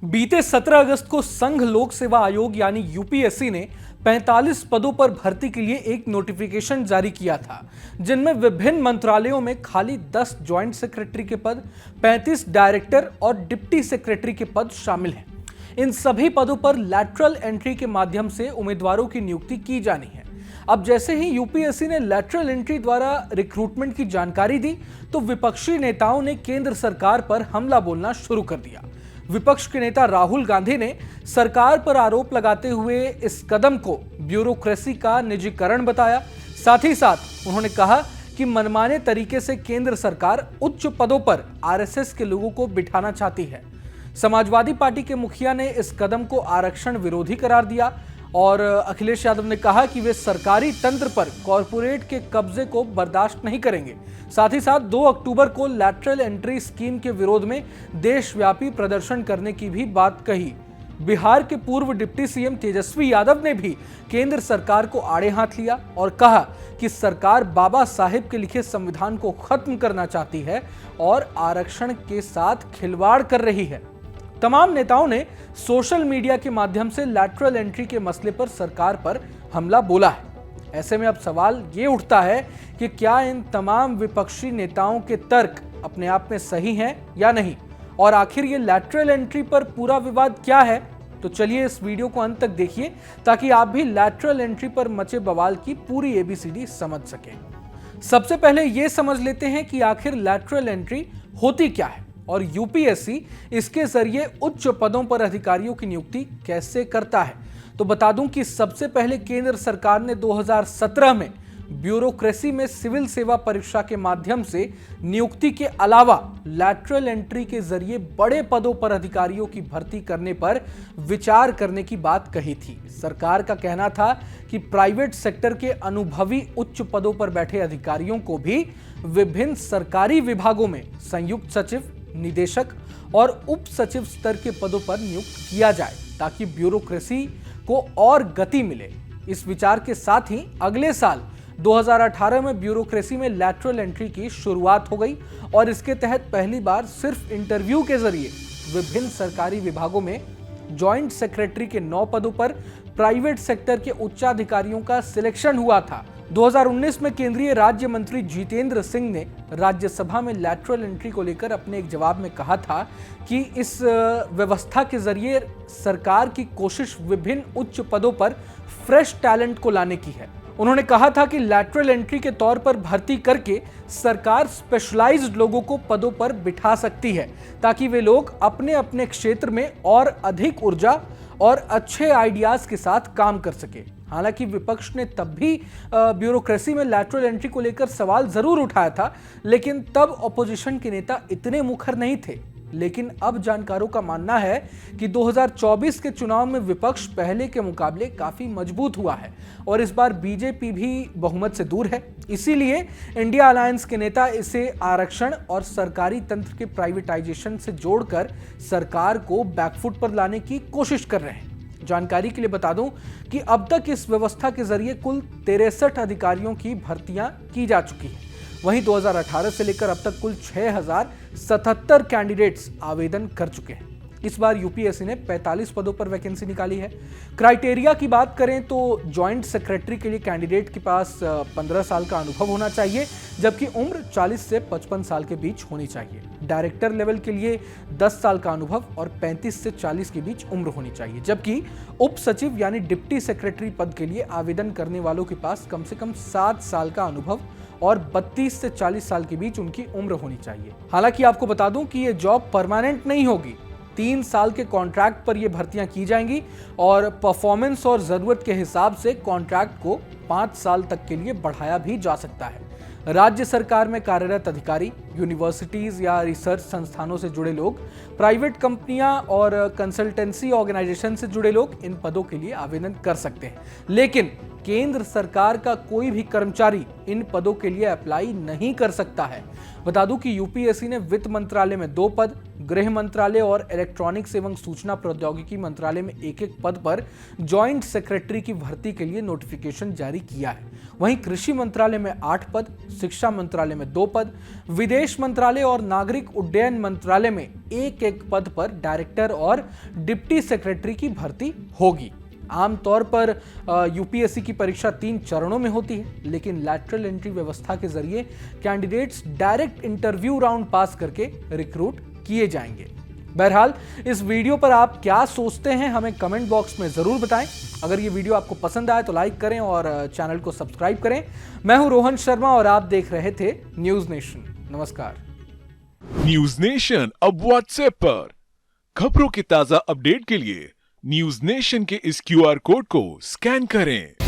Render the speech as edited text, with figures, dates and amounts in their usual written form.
बीते 17 अगस्त को संघ लोक सेवा आयोग यानी यूपीएससी ने 45 पदों पर भर्ती के लिए एक नोटिफिकेशन जारी किया था, जिनमें विभिन्न मंत्रालयों में खाली 10 ज्वाइंट सेक्रेटरी के पद, 35 डायरेक्टर और डिप्टी सेक्रेटरी के पद शामिल हैं। इन सभी पदों पर लैटरल एंट्री के माध्यम से उम्मीदवारों की नियुक्ति की जानी है। अब जैसे ही यूपीएससी ने लैटरल एंट्री द्वारा रिक्रूटमेंट की जानकारी दी, तो विपक्षी नेताओं ने केंद्र सरकार पर हमला बोलना शुरू कर दिया। विपक्ष के नेता राहुल गांधी ने सरकार पर आरोप लगाते हुए इस कदम को ब्यूरोक्रेसी का निजीकरण बताया। साथ ही साथ उन्होंने कहा कि मनमाने तरीके से केंद्र सरकार उच्च पदों पर आरएसएस के लोगों को बिठाना चाहती है। समाजवादी पार्टी के मुखिया ने इस कदम को आरक्षण विरोधी करार दिया और अखिलेश यादव ने कहा कि वे सरकारी तंत्र पर कॉरपोरेट के कब्जे को बर्दाश्त नहीं करेंगे। साथ ही साथ 2 अक्टूबर को लैटरल एंट्री स्कीम के विरोध में देशव्यापी प्रदर्शन करने की भी बात कही। बिहार के पूर्व डिप्टी सीएम तेजस्वी यादव ने भी केंद्र सरकार को आड़े हाथ लिया और कहा कि सरकार बाबा साहेब के लिखे संविधान को खत्म करना चाहती है और आरक्षण के साथ खिलवाड़ कर रही है। तमाम नेताओं ने सोशल मीडिया के माध्यम से लैटरल एंट्री के मसले पर सरकार पर हमला बोला है। ऐसे में अब सवाल ये उठता है कि क्या इन तमाम विपक्षी नेताओं के तर्क अपने आप में सही हैं या नहीं, और आखिर ये लैटरल एंट्री पर पूरा विवाद क्या है। तो चलिए इस वीडियो को अंत तक देखिए ताकि आप भी लैटरल एंट्री पर मचे बवाल की पूरी एबीसीडी समझ सकें। सबसे पहले ये समझ लेते हैं कि आखिर लैटरल एंट्री होती क्या है और यूपीएससी इसके जरिए उच्च पदों पर अधिकारियों की नियुक्ति कैसे करता है। तो बता दूं कि सबसे पहले केंद्र सरकार ने 2017 में ब्यूरोक्रेसी में सिविल सेवा परीक्षा के माध्यम से नियुक्ति के अलावा लैटरल एंट्री के जरिए बड़े पदों पर अधिकारियों की भर्ती करने पर विचार करने की बात कही थी। सरकार का कहना था कि प्राइवेट सेक्टर के अनुभवी उच्च पदों पर बैठे अधिकारियों को भी विभिन्न सरकारी विभागों में संयुक्त सचिव, निदेशक और उप सचिव स्तर के पदों पर नियुक्त किया जाए ताकि ब्यूरोक्रेसी को और गति मिले। इस विचार के साथ ही अगले साल 2018 में ब्यूरोक्रेसी में लैटरल एंट्री की शुरुआत हो गई और इसके तहत पहली बार सिर्फ इंटरव्यू के जरिए विभिन्न सरकारी विभागों में जॉइंट सेक्रेटरी के 9 पदों पर प्राइवेट सेक्टर के उच्चाधिकारियों का सिलेक्शन हुआ था। 2019 में केंद्रीय राज्य मंत्री जितेंद्र सिंह ने राज्यसभा में लैटरल एंट्री को लेकर अपने एक जवाब में कहा था कि इस व्यवस्था के जरिए सरकार की कोशिश विभिन्न उच्च पदों पर फ्रेश टैलेंट को लाने की है। उन्होंने कहा था कि लैटरल एंट्री के तौर पर भर्ती करके सरकार स्पेशलाइज्ड लोगों को पदों पर बिठा सकती है ताकि वे लोग अपने अपने क्षेत्र में और अधिक ऊर्जा और अच्छे आइडियाज के साथ काम कर सके। हालांकि विपक्ष ने तब भी ब्यूरोक्रेसी में लैटरल एंट्री को लेकर सवाल जरूर उठाया था, लेकिन तब ऑपोजिशन के नेता इतने मुखर नहीं थे। लेकिन अब जानकारों का मानना है कि 2024 के चुनाव में विपक्ष पहले के मुकाबले काफी मजबूत हुआ है और इस बार बीजेपी भी बहुमत से दूर है। इसीलिए इंडिया अलायंस के नेता इसे आरक्षण और सरकारी तंत्र के प्राइवेटाइजेशन से जोड़कर सरकार को बैकफुट पर लाने की कोशिश कर रहे हैं। जानकारी के लिए बता दूं कि अब तक इस व्यवस्था के जरिए कुल 63 अधिकारियों की भर्तियां की जा चुकी हैं। वहीं 2018 से लेकर अब तक कुल 6077 कैंडिडेट्स आवेदन कर चुके हैं। इस बार यूपीएससी ने 45 पदों पर वैकेंसी निकाली है। क्राइटेरिया की बात करें तो जॉइंट सेक्रेटरी के लिए कैंडिडेट के पास 15 साल का अनुभव होना चाहिए, जबकि उम्र 40 से 55 साल के बीच होनी चाहिए। डायरेक्टर लेवल के लिए 10 साल का अनुभव और 35 से 40 के बीच उम्र होनी चाहिए, जबकि उप सचिव यानी डिप्टी सेक्रेटरी पद के लिए आवेदन करने वालों के पास कम से कम 7 साल का अनुभव और 32 से 40 साल के बीच उनकी उम्र होनी चाहिए। हालांकि आपको बता दूं कि ये जॉब परमानेंट नहीं होगी। 3 साल के कॉन्ट्रैक्ट पर ये भर्तियां की जाएंगी और परफॉर्मेंस और जरूरत के हिसाब से कॉन्ट्रैक्ट को 5 साल तक के लिए बढ़ाया भी जा सकता है। राज्य सरकार में कार्यरत अधिकारी, यूनिवर्सिटीज या रिसर्च संस्थानों से जुड़े लोग, प्राइवेट कंपनियां और कंसल्टेंसी ऑर्गेनाइजेशन से जुड़े लोग इन पदों के लिए आवेदन कर सकते हैं। लेकिन केंद्र सरकार का कोई भी कर्मचारी इन पदों के लिए अप्लाई नहीं कर सकता है। बता दूं कि यूपीएससी ने वित्त मंत्रालय में 2 पद, गृह मंत्रालय और इलेक्ट्रॉनिक्स एवं सूचना प्रौद्योगिकी मंत्रालय में 1-1 पद पर जॉइंट सेक्रेटरी की भर्ती के लिए नोटिफिकेशन जारी किया है। वहीं कृषि मंत्रालय में 8 पद, शिक्षा मंत्रालय में 2 पद, विदेश मंत्रालय और नागरिक उड्डयन मंत्रालय में एक एक पद पर डायरेक्टर और डिप्टी सेक्रेटरी की भर्ती होगी। आमतौर पर यूपीएससी की परीक्षा 3 चरणों में होती है, लेकिन लैटरल एंट्री व्यवस्था के जरिए कैंडिडेट्स डायरेक्ट इंटरव्यू राउंड पास करके रिक्रूट किए जाएंगे। बहरहाल इस वीडियो पर आप क्या सोचते हैं हमें कमेंट बॉक्स में जरूर बताएं। अगर ये वीडियो आपको पसंद आए तो लाइक करें और चैनल को सब्सक्राइब करें। मैं हूं रोहन शर्मा और आप देख रहे थे न्यूज नेशन। नमस्कार। न्यूज नेशन अब व्हाट्सएप पर खबरों के ताजा अपडेट के लिए न्यूज नेशन के इस क्यूआर कोड को स्कैन करें।